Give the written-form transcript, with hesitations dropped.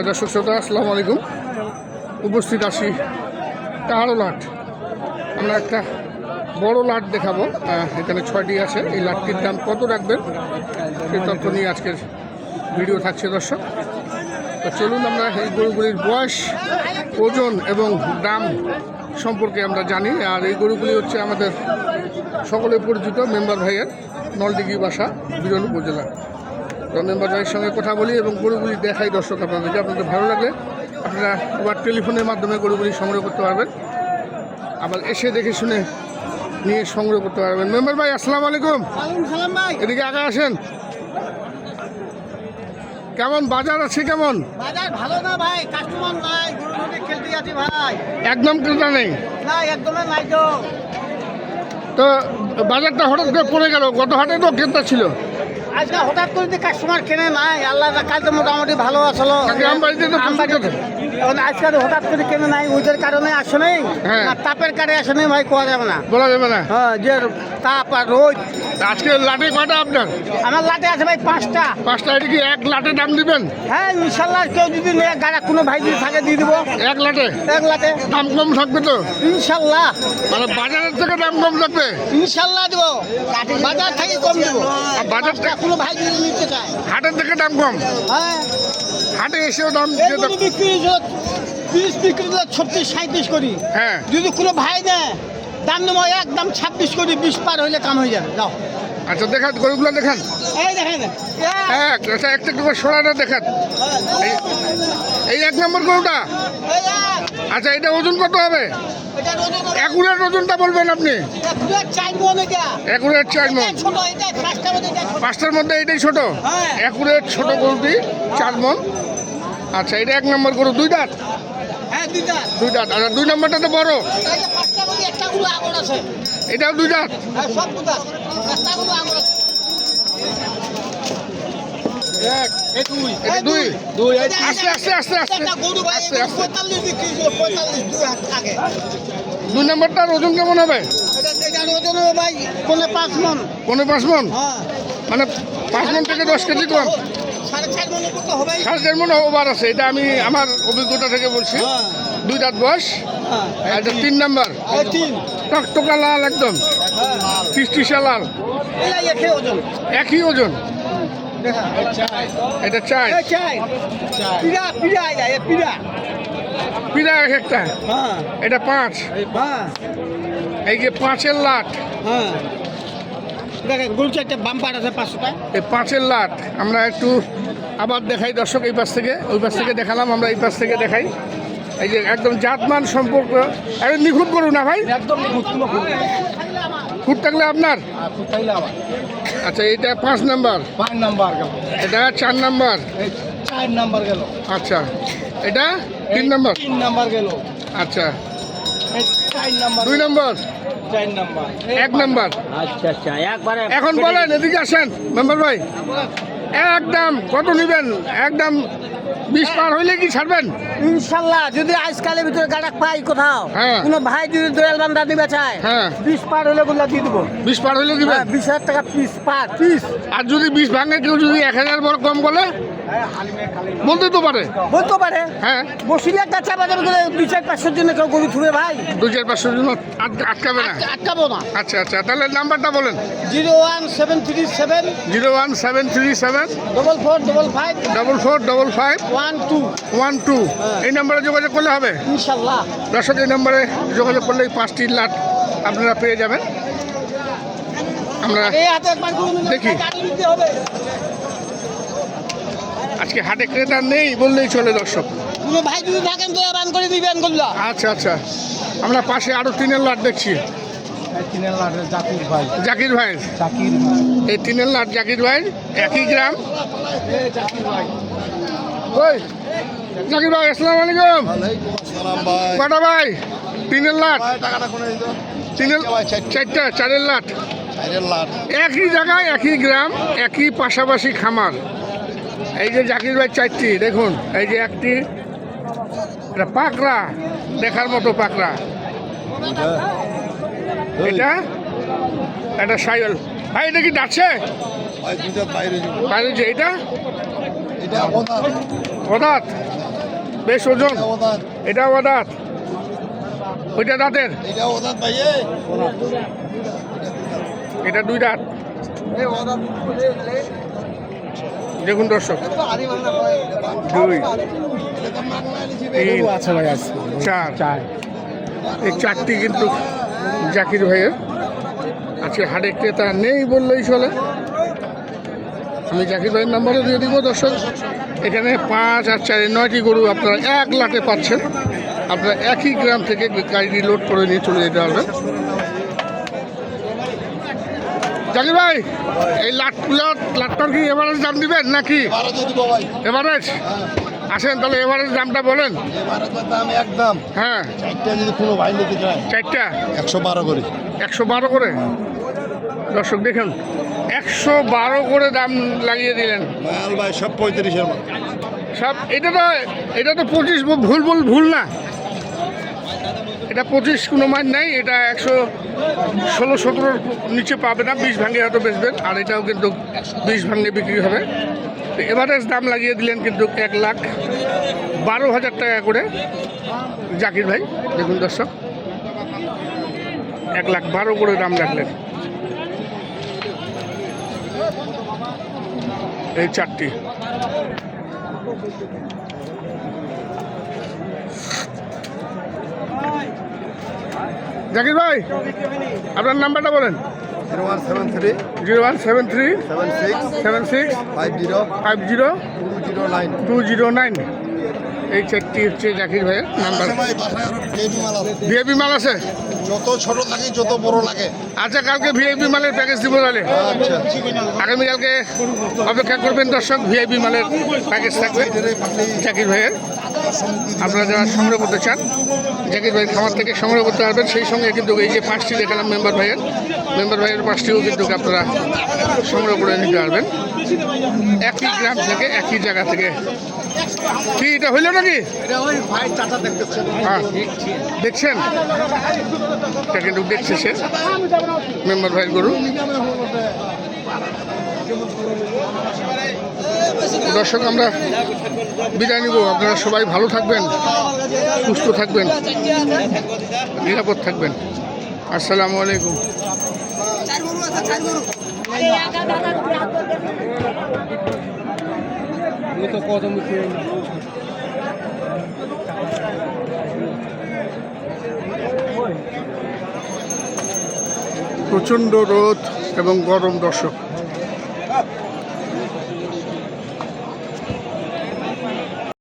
দর্শক শ্রোতা আসসালামু আলাইকুম। উপস্থিত আছি কাহারো লাট। আমরা একটা বড় লাট দেখাবো, এখানে 6টি আছে। এই লাটটির দাম কত রাখবেন সেই তথ্য নিয়ে আজকের ভিডিও থাকছে দর্শক। তো চলুন আমরা এই গরুগুলির বয়স, ওজন এবং দাম সম্পর্কে আমরা জানি। আর এই গরুগুলি হচ্ছে আমাদের সকলে পরিচিত মেম্বার ভাইয়ের নলডিগি বাসা, বিরল উপজেলা। তো মেম্বার ভাইয়ের সঙ্গে কথা বলি এবং গরুগুলি দেখাই দর্শক আপনাদেরকে। আপনাদের ভালো লাগলে আপনারা আবার টেলিফোনের মাধ্যমে গরুগুলি সংগ্রহ করতে পারবেন, আবার এসে দেখে শুনে নিয়ে সংগ্রহ করতে পারবেন। মেম্বার ভাই আসসালামু আলাইকুম। এদিকে আগে আসেন। কেমন বাজার আছে? কেমন বাজার? ভালো না ভাই, কাস্টমার নাই, গরু খেলতে যাচ্ছি ভাই। একদম ক্রেতা নেই? না, একদমই নাই তো। তো বাজারটা হঠাৎ করে পড়ে গেল, গত হাটে তো ক্রেতা ছিল, আজকে হঠাৎ করে কাস্টমার কেনে নাই। আল্লাহ কাল তো মোটামুটি ভালো আসলো। আজকে হঠাৎ করে কেনে নাই, ওইটার কারণে আসে নেই। তাপের কারণে আসে নেই ভাই, কোয়া যাবে না, বলা যাবে না। হ্যাঁ, যে তাপ আর রোদ। আজকে লাটে কয়টা আপনার? আমার লাটে আছে ভাই 5টা। 5টা? এটা কি এক লাটে দাম দিবেন? হ্যাঁ ইনশাল্লাহ, কেউ যদি নেই গাড়া কোনো ভাই যদি থাকে দিয়ে দিব। এক লাটে? এক লাটে দাম কম থাকবে তো ইনশাল্লাহ? মানে বাজারের থেকে দাম কম থাকবে ইনশাল্লাহ দিব, বাজার থেকে কম দিব। বাজার থেকে কোনো ভাই যদি নিতে চায় হাটের থেকে দাম কম? হ্যাঁ, হাটে এসেও দাম বিক্রি 30 বিক্রি 36-37 করি। হ্যাঁ, যদি কোনো ভাই নেয় দাম নেবো একদম 26 করি, 20 পার হইলে কাম হয়ে যাবে। যাও। আচ্ছা দেখান গরুগুলো, দেখান। এই দেখেন, আচ্ছা একটা করে সরাটা দেখান। এই 1 নম্বর গরুটা। আচ্ছা এটা ওজন কত হবে? একুরেট ওজনটা বলবেন আপনি? একুরেট 4 মণ। 5টার মধ্যে এইটাই ছোট? একুরেট ছোট গরুটি 4 মণ। আচ্ছা এটা 1 নম্বর গরু। 2 দাঁত? হ্যাঁ 2 দাঁত। 2 দাঁত। আচ্ছা 2 নম্বরটা তো বড়। এটাও 2 দাঁত? আস্তে আস্তে আস্তে আস্তে আস্তে আস্তে। 2 নম্বরটার ওজন কেমন হবে? 5 মণ। 5 মণ? মানে 5 মণ থেকে 10 কেজি কম? 4.5 মণ ওভার আছে। এটা আমি আমার অভিজ্ঞতা থেকে বলছি। 2 দাঁত বয়স। এটা 3 নাম্বার। টকটকা লাল, একদম টিসটিসা লাল। একই ওজন? এটা চাই পিড়া এক একটা। এটা 5। এই যে 5-এর লাট। দেখেন গরু 4টা বাম্পার আছে 500টা। এই 5-এর লাট আমরা একটু আবার দেখাই দর্শক। এই পাশ থেকে ওই পাশ থেকে দেখালাম, আমরা এই পাশ থেকে দেখাই। এই যে একদম জাতমান সম্পর্ক, একদম নিখুঁত করু না ভাই? একদম খুঁত থাকলে আপনার? আচ্ছা এটা 5 নাম্বার। 5 নাম্বার গেল। এটা 4 নাম্বার। 4 নাম্বার গেল। আচ্ছা এটা 3 নাম্বার। 3 নাম্বার গেল। আচ্ছা 4 নাম্বার। 2 নাম্বার। 4 নাম্বার। 1 নাম্বার। আচ্ছা আচ্ছা, একবারে এখন বলেন, এদিকে আসেন মেম্বার ভাই। একদম কত নেবেন? একদম 20 পার হইলে কি ছাড়বেন? ইনশাল্লাহ, যদি আজকালের ভিতরে গাড়া পাই কোথাও, হ্যাঁ। কোনো ভাই যদি দয়াল বান্দা দিবে চায়, হ্যাঁ 20 পার হলে গুলা দিয়ে দেবো। 20 পার হইলে দিবেন? 20,000 টাকা পিস পার পিস। আর যদি 20 ভাঙে কেউ যদি 1000 বড় কম বলে বলতে তো পারে? বলতে পারে। হ্যাঁ, বসিলে একটা চা বাজার করে 2-4-500 জন্য কেউ গরু থুবে ভাই, 2-4-500 জন আটকাবে না? আটকাবো না। আচ্ছা আচ্ছা, তাহলে নাম্বারটা বলেন। 01737 01737 4455 4455 12 এই নাম্বারে যোগাযোগ করলে হবে ইনশাল্লাহ। দর্শক। এই নাম্বারে যোগাযোগ করলে এই 5টি লাট আপনারা পেয়ে যাবেন। আমরা দেখি আজকে হাটে ক্রেতা নেই বললেই চলে দর্শক। কোনো ভাই যদি থাকেন তো রান করে দিবেন গুলো। আচ্ছা আচ্ছা, আমরা পাশে আরো 3-এর লাট দেখছি। 3-এর লাটের জাকির ভাই। জাকির ভাই? জাকির ভাই। এই 3-এর লাট জাকির ভাই, একই গ্রাম। জাকির ভাই। ওই জাকির ভাই আসসালামু আলাইকুম। কটা ভাই? 3-এর লাট? 4-এর লাট। একই জায়গায়, একই গ্রাম, একই পাশাপাশি খামার। এই যে জাকির ভাই 4টি দেখুন। এই যে একটি, এটা পাকড়া, দেখার মতো পাকড়া। এটা এটা সাইল ভাই। এটা কি ডাকছে? বাইরে? এটা ও অদাঁত, বেশ ওজন। এটা অদাঁত, ওইটা দাঁতের, এটা 2 দাঁত। দেখুন দর্শক, 2, 3, 4, এই 4টি কিন্তু জাকির ভাইয়ের আজকে হাটে ক্রেতা নেই বললেই চলে। আমি জাকির ভাইয়ের নাম্বারও দিয়ে দিব দর্শক। এখানে 5 আর 4 9টি গরু আপনারা 1 লাখে পাচ্ছেন। আপনারা একই গ্রাম থেকে গাড়ি লোড করে নিয়ে চলে যেতে পারবেন। জাকির ভাই, এই লাটটার কি এভারেজ দাম দিবেন নাকি? এভারেজ আসেন, তাহলে এভারেজ দামটা বলেন। একদম হ্যাঁ, 4টা যদি কোনো ভাই নিতে চায় 4টা 112 করে। 112 করে। দর্শক দেখুন, 112 করে দাম লাগিয়ে দিলেন মাল ভাই সব 35-এর মাল। সব। এটা তো 25 ভুল না, এটা 25 কোনো মান নাই। এটা 116-17 নিচে পাবে না, 20 ভাঙে হয়তো বেচবেন। আর এটাও কিন্তু 20 ভাঙে বিক্রি হবে। এভারেজ দাম লাগিয়ে দিলেন কিন্তু 1,12,000 টাকা করে জাকির ভাই। দেখুন দর্শক, 1,12,000 করে দাম রাখলেন এই 4টি। জাকির ভাই, আপনার নাম্বারটা বলেন। 0173 0173 76 76 50 50 209। 209। এই 4টি হচ্ছে জাকির ভাইয়ের নাম্বার। ভাই বাসায় আরো ভিআইপি মাল আছে। ভিআইপি মাল আছে? যত ছোট থাকে যত বড় লাগে। আচ্ছা, কালকে ভিআইপি মালের প্যাকেজ দিব তাহলে। আচ্ছা, আগামীকালকে অপেক্ষা করবেন দর্শক, ভিআইপি মালের প্যাকেজ থাকবে জাকির ভাইয়ের। আপনারা যারা সংগ্রহ করতে চান জাকির ভাইয়ের খামার থেকে সংগ্রহ করতে পারবেন। সেই সঙ্গে কিন্তু এই যে 5টি দেখালাম মেম্বার ভাইয়ের 5টিও কিন্তু আপনারা সংগ্রহ করে নিতে পারবেন একই গ্রাম থেকে, একই জায়গা থেকে। কি এটা হইল নাকি? হ্যাঁ, দেখছেন, এটা কিন্তু দেখছে সে মেম্বার ভাইয়ের গরু। দর্শক, আমরা বিদায় নিব। আপনারা সবাই ভালো থাকবেন, সুস্থ থাকবেন, নিরাপদ থাকবেন। আসসালামু আলাইকুম। প্রচণ্ড রোদ এবং গরম দর্শক।